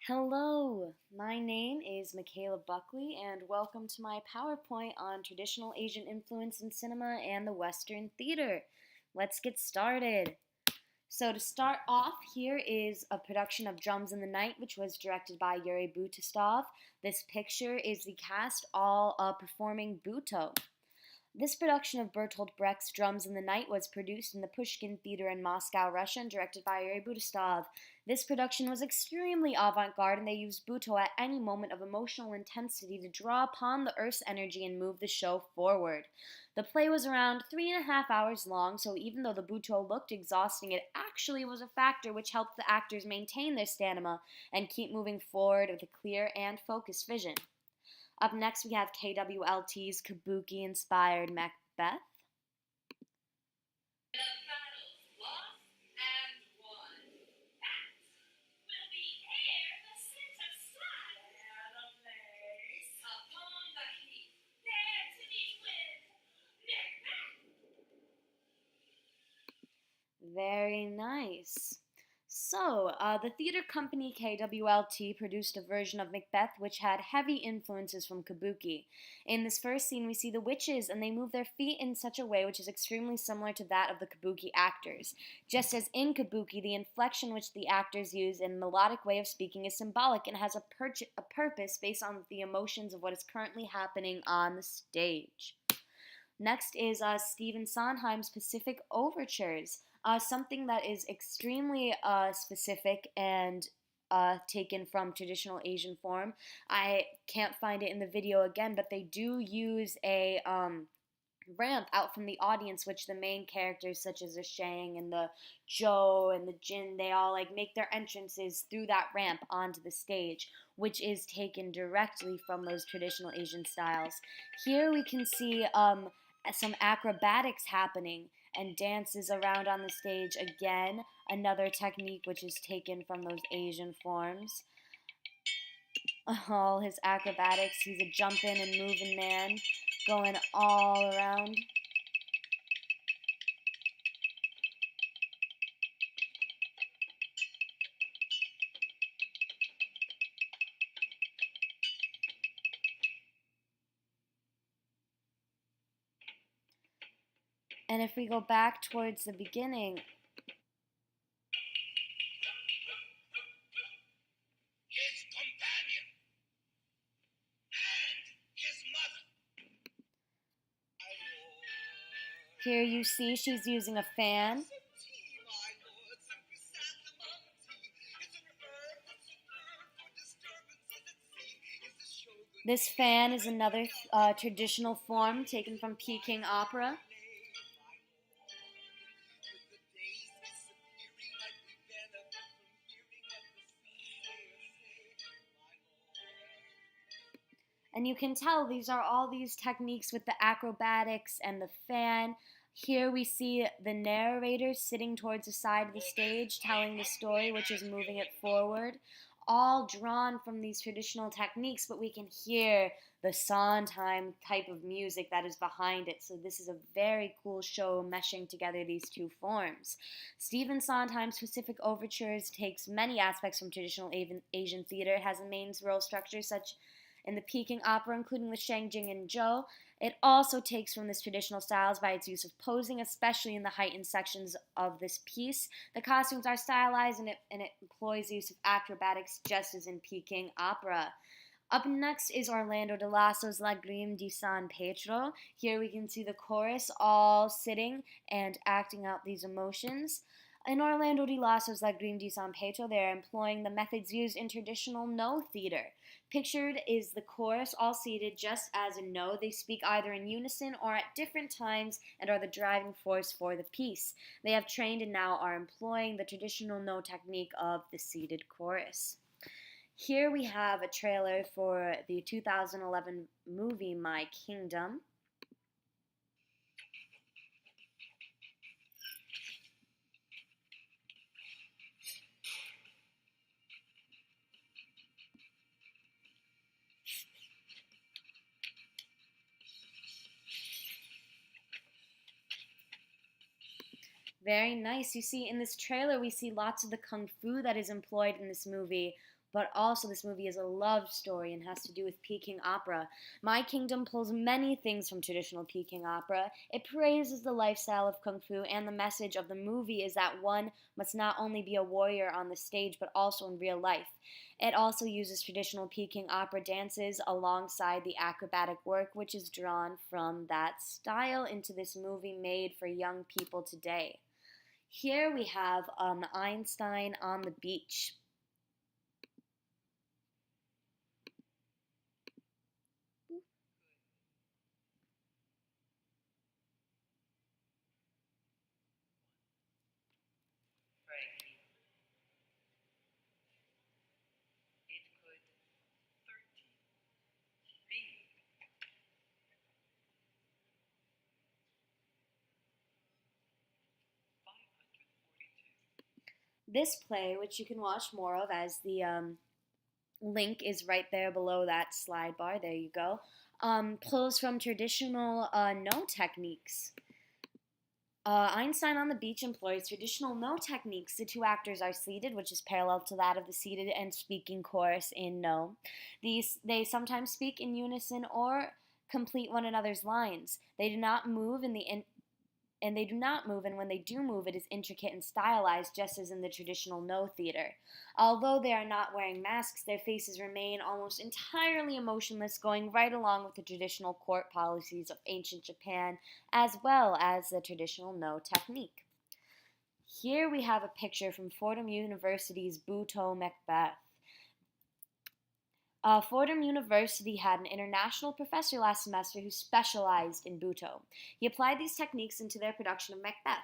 Hello, my name is Michaela Buckley, and welcome to my PowerPoint on traditional Asian influence in cinema and the Western theater. Let's get started. So to start off, here is a production of Drums in the Night, which was directed by Yuri Butystov. This picture is the cast all performing Buto. This production of Bertolt Brecht's Drums in the Night was produced in the Pushkin Theater in Moscow, Russia, and directed by Yuri Butystov. This production was extremely avant-garde, and they used Buto at any moment of emotional intensity to draw upon the Earth's energy and move the show forward. The play was around 3.5 hours long, so even though the Buto looked exhausting, it actually was a factor which helped the actors maintain their stamina and keep moving forward with a clear and focused vision. Up next, we have KWLT's Kabuki-inspired Macbeth. Very nice. So, the theater company KWLT produced a version of Macbeth which had heavy influences from Kabuki. In this first scene, we see the witches, and they move their feet in such a way which is extremely similar to that of the Kabuki actors. Just as in Kabuki, the inflection which the actors use and melodic way of speaking is symbolic and has a purpose based on the emotions of what is currently happening on the stage. Next is Stephen Sondheim's Pacific Overtures, something that is extremely specific and taken from traditional Asian form. I can't find it in the video again, but they do use a ramp out from the audience, which the main characters such as the Shang and the Zhou and the Jin, they all make their entrances through that ramp onto the stage, which is taken directly from those traditional Asian styles. Here we can see some acrobatics happening and dances around on the stage. Again, another technique which is taken from those Asian forms. All his acrobatics, he's a jumping and moving man, going all around. And if we go back towards the beginning, his companion and his mother. here you see she's using a fan. This fan is another traditional form taken from Peking opera. And you can tell these are all these techniques with the acrobatics and the fan. Here we see the narrator sitting towards the side of the stage telling the story, which is moving it forward. All drawn from these traditional techniques, but we can hear the Sondheim type of music that is behind it. So this is a very cool show meshing together these two forms. Stephen Sondheim's Pacific Overtures takes many aspects from traditional Asian theater. It has a main role structure such in the Peking opera, including the Shang, Jing, and Zhou. It also takes from this traditional styles by its use of posing, especially in the heightened sections of this piece. The costumes are stylized, and it employs the use of acrobatics just as in Peking opera. Up next is Orlando de Lasso's Lagrime di San Pietro. Here we can see the chorus all sitting and acting out these emotions. In Orlando de Lasso's Lagrime di San Pietro, they are employing the methods used in traditional No theater. Pictured is the chorus, all seated just as in No. They speak either in unison or at different times and are the driving force for the piece. They have trained and now are employing the traditional No technique of the seated chorus. Here we have a trailer for the 2011 movie My Kingdom. Very nice. You see, in this trailer, we see lots of the kung fu that is employed in this movie, but also this movie is a love story and has to do with Peking opera. My Kingdom pulls many things from traditional Peking opera. It praises the lifestyle of Kung Fu, and the message of the movie is that one must not only be a warrior on the stage, but also in real life. It also uses traditional Peking opera dances alongside the acrobatic work, which is drawn from that style into this movie made for young people today. Here we have Einstein on the beach. Frankie, it could 30 be. This play, which you can watch more of as the link is right there below that slide bar, there you go, pulls from traditional no techniques. Einstein on the Beach employs traditional no techniques. The two actors are seated, which is parallel to that of the seated and speaking chorus in No. They sometimes speak in unison or complete one another's lines. They do not move and when they do move, it is intricate and stylized, just as in the traditional No theater. Although they are not wearing masks, their faces remain almost entirely emotionless, going right along with the traditional court policies of ancient Japan, as well as the traditional No technique. Here we have a picture from Fordham University's Butoh Macbeth. Fordham University had an international professor last semester who specialized in Butoh. He applied these techniques into their production of Macbeth.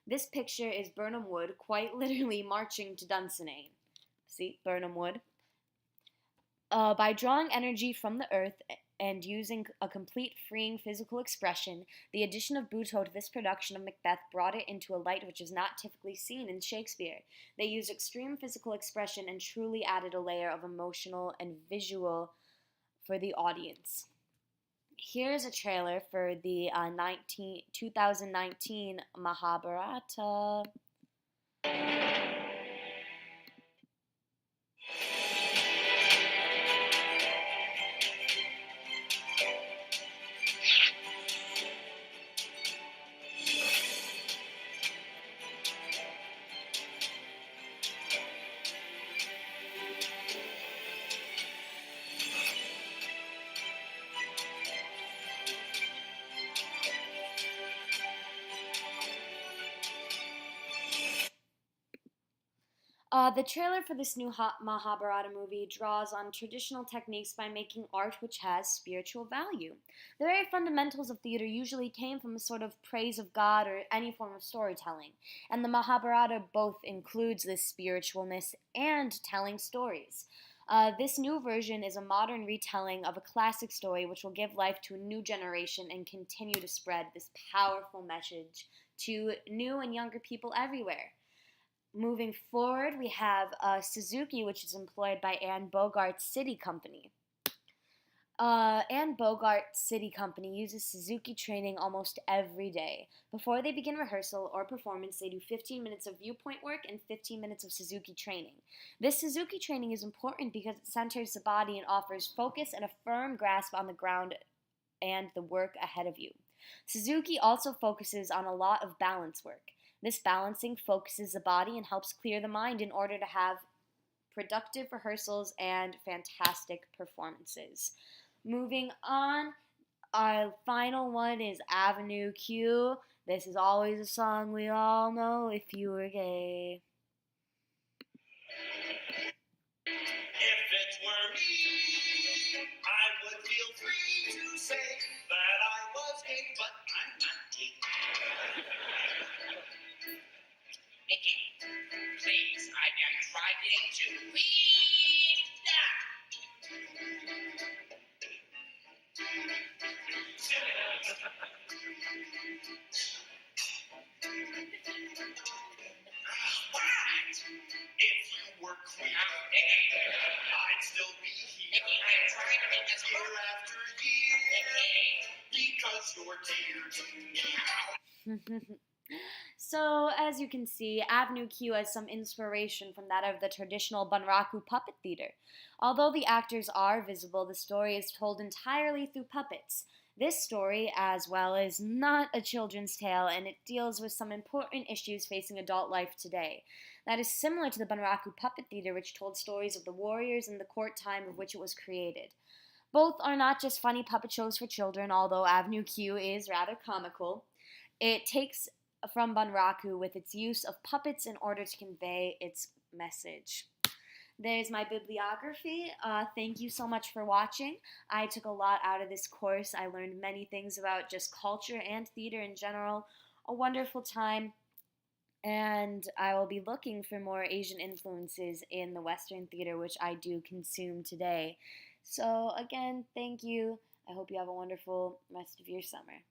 This picture is Birnam Wood quite literally marching to Dunsinane. See, Birnam Wood. By drawing energy from the earth and using a complete freeing physical expression, the addition of Butoh to this production of Macbeth brought it into a light which is not typically seen in Shakespeare. They used extreme physical expression and truly added a layer of emotional and visual for the audience. Here's a trailer for the 2019 Mahabharata. The trailer for this new Mahabharata movie draws on traditional techniques by making art which has spiritual value. The very fundamentals of theater usually came from a sort of praise of God or any form of storytelling, and the Mahabharata both includes this spiritualness and telling stories. This new version is a modern retelling of a classic story which will give life to a new generation and continue to spread this powerful message to new and younger people everywhere. Moving forward, we have Suzuki, which is employed by Anne Bogart's City Company. Anne Bogart's City Company uses Suzuki training almost every day. Before they begin rehearsal or performance, they do 15 minutes of viewpoint work and 15 minutes of Suzuki training. This Suzuki training is important because it centers the body and offers focus and a firm grasp on the ground and the work ahead of you. Suzuki also focuses on a lot of balance work. This balancing focuses the body and helps clear the mind in order to have productive rehearsals and fantastic performances. Moving on, our final one is Avenue Q. This is always a song we all know if you were gay. If it were me, I would feel free to say that I was gay, but I'm not gay. Mickey, please, I am trying to read that. What? If you were queer, Mickey, I'd still be here. Mickey, I am trying to make this Year work. after year, Mickey. because you're dear to me. So, as you can see, Avenue Q has some inspiration from that of the traditional Bunraku puppet theater. Although the actors are visible, the story is told entirely through puppets. This story, as well, is not a children's tale, and it deals with some important issues facing adult life today. That is similar to the Bunraku puppet theater, which told stories of the warriors and the court time of which it was created. Both are not just funny puppet shows for children, although Avenue Q is rather comical. It takes from Bunraku with its use of puppets in order to convey its message. There's my bibliography. Thank you so much for watching. I took a lot out of this course. I learned many things about just culture and theater in general. A wonderful time. And I will be looking for more Asian influences in the Western theater, which I do consume today. So, again, thank you. I hope you have a wonderful rest of your summer.